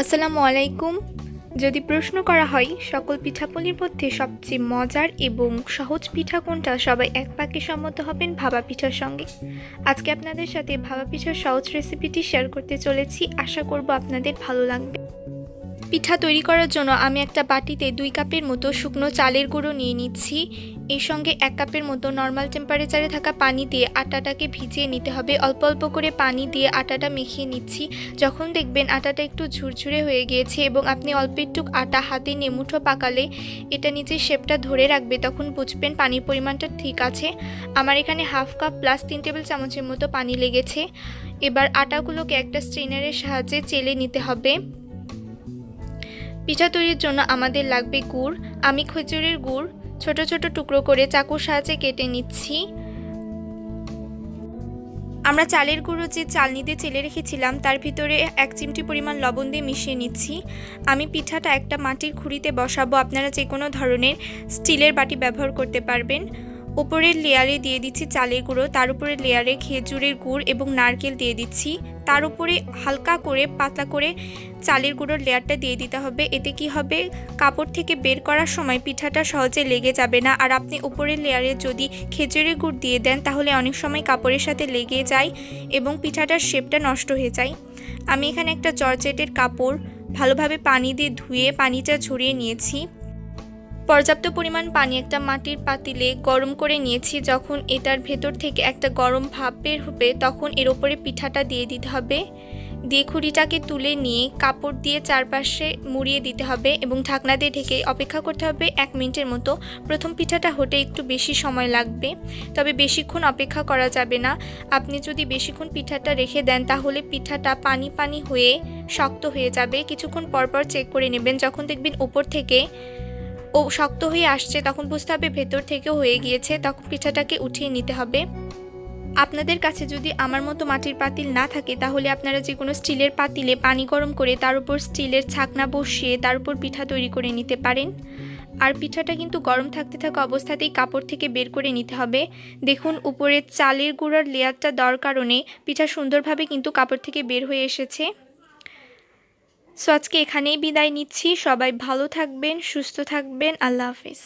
আসসালামু আলাইকুম। যদি প্রশ্ন করা হয় সকল পিঠাপুলির মধ্যে সবচেয়ে মজার এবং সহজ পিঠা কোনটা, সবাই এক বাক্যে সম্মত হবেন ভাপা পিঠার সঙ্গে। আজকে আপনাদের সাথে ভাপা পিঠার সহজ রেসিপিটি শেয়ার করতে চলেছি। আশা করব আপনাদের ভালো লাগবে। পিঠা তৈরি করার জন্য আমি একটা বাটিতে 2 কাপের মতো শুকনো চালের গুঁড়ো নিয়ে নিচ্ছি। এর সঙ্গে 1 কাপের মতো নর্মাল টেম্পারেচারে থাকা পানি দিয়ে আটাটাকে ভিজিয়ে নিতে হবে। অল্প অল্প করে পানি দিয়ে আটাটা মেখে নিচ্ছি। যখন দেখবেন আটাটা একটু ঝুরঝুরে হয়ে গিয়েছে এবং আপনি অল্প একটু আটা হাতে নিয়ে মুঠো পাকালে এটা নিচে শেপটা ধরে রাখবে, তখন বুঝবেন পানির পরিমাণটা ঠিক আছে। আমার এখানে হাফ কাপ প্লাস 3 টেবিল চামচের মতো পানি লেগেছে। এবার আটাগুলোকে একটা স্ট্রেনারের সাহায্যে চেলে নিতে হবে। পিঠা তৈরির জন্য আমাদের লাগবে গুড়। আমি খেজুরের গুড় ছোট ছোট টুকরো করে চাকুর সাহায্যে কেটে নিচ্ছি। আমরা চালের গুঁড়ো যে চালনিতে চেলে রেখেছিলাম তার ভিতরে 1 চিমটি পরিমাণ লবণ দিয়ে মিশিয়ে নিচ্ছি। আমি পিঠাটা একটা মাটির খুঁড়িতে বসাবো। আপনারা যে কোনো ধরনের স্টিলের বাটি ব্যবহার করতে পারবেন। উপরের লেয়ারে দিয়ে দিচ্ছি চালের গুঁড়ো, তার উপরে লেয়ারে খেজুরের গুড় এবং নারকেল দিয়ে দিচ্ছি। তার উপরে হালকা করে পাতলা করে চালের গুঁড়োর লেয়ারটা দিয়ে দিতে হবে। এতে কি হবে, কাপড় থেকে বের করার সময় পিঠাটা সহজে লেগে যাবে না। আর আপনি উপরের লেয়ারে যদি খেজুরের গুড় দিয়ে দেন তাহলে অনেক সময় কাপড়ের সাথে লেগে যায় এবং পিঠাটার শেপটা নষ্ট হয়ে যায়। আমি এখানে একটা জর্জেটের কাপড় ভালোভাবে পানি দিয়ে ধুয়ে পানিটা ঝরিয়ে নিয়েছি। পর্যাপ্ত পরিমাণ পানি একটা মাটির পাতিলে গরম করে নিয়েছি। যখন এটার ভেতর থেকে একটা গরম ভাপ বের হবে তখন এর উপরে পিঠাটা দিয়ে দিতে হবে। দিয়ে খুঁড়িটাকে তুলে নিয়ে কাপড় দিয়ে চারপাশে মুড়িয়ে দিতে হবে এবং ঢাকনা দিয়ে ঢেকে অপেক্ষা করতে হবে 1 মিনিটের মতো। প্রথম পিঠাটা হতে একটু বেশি সময় লাগবে, তবে বেশিক্ষণ অপেক্ষা করা যাবে না। আপনি যদি বেশিক্ষণ পিঠাটা রেখে দেন তাহলে পিঠাটা পানি পানি হয়ে শক্ত হয়ে যাবে। কিছুক্ষণ পরপর চেক করে নেবেন। যখন দেখবেন উপর থেকে শক্ত হয়ে আসছে তখন বুঝতে হবে ভেতর থেকেও হয়ে গিয়েছে, তখন পিঠাটাকে উঠিয়ে নিতে হবে। আপনাদের কাছে যদি আমার মতো মাটির পাতিল না থাকে তাহলে আপনারা যে কোনো স্টিলের পাতিলে পানি গরম করে তার উপর স্টিলের ছাকনা বসিয়ে তার উপর পিঠা তৈরি করে নিতে পারেন। আর পিঠাটা কিন্তু গরম থাকতে থাকা অবস্থাতেই কাপড় থেকে বের করে নিতে হবে। দেখুন উপরে চালের গুঁড়ার লেয়ারটা দেওয়ার কারণে পিঠা সুন্দরভাবে কিন্তু কাপড় থেকে বের হয়ে এসেছে। সো আজকে এখানেই বিদায় নিচ্ছি। সবাই ভালো থাকবেন, সুস্থ থাকবেন। আল্লাহ হাফেজ।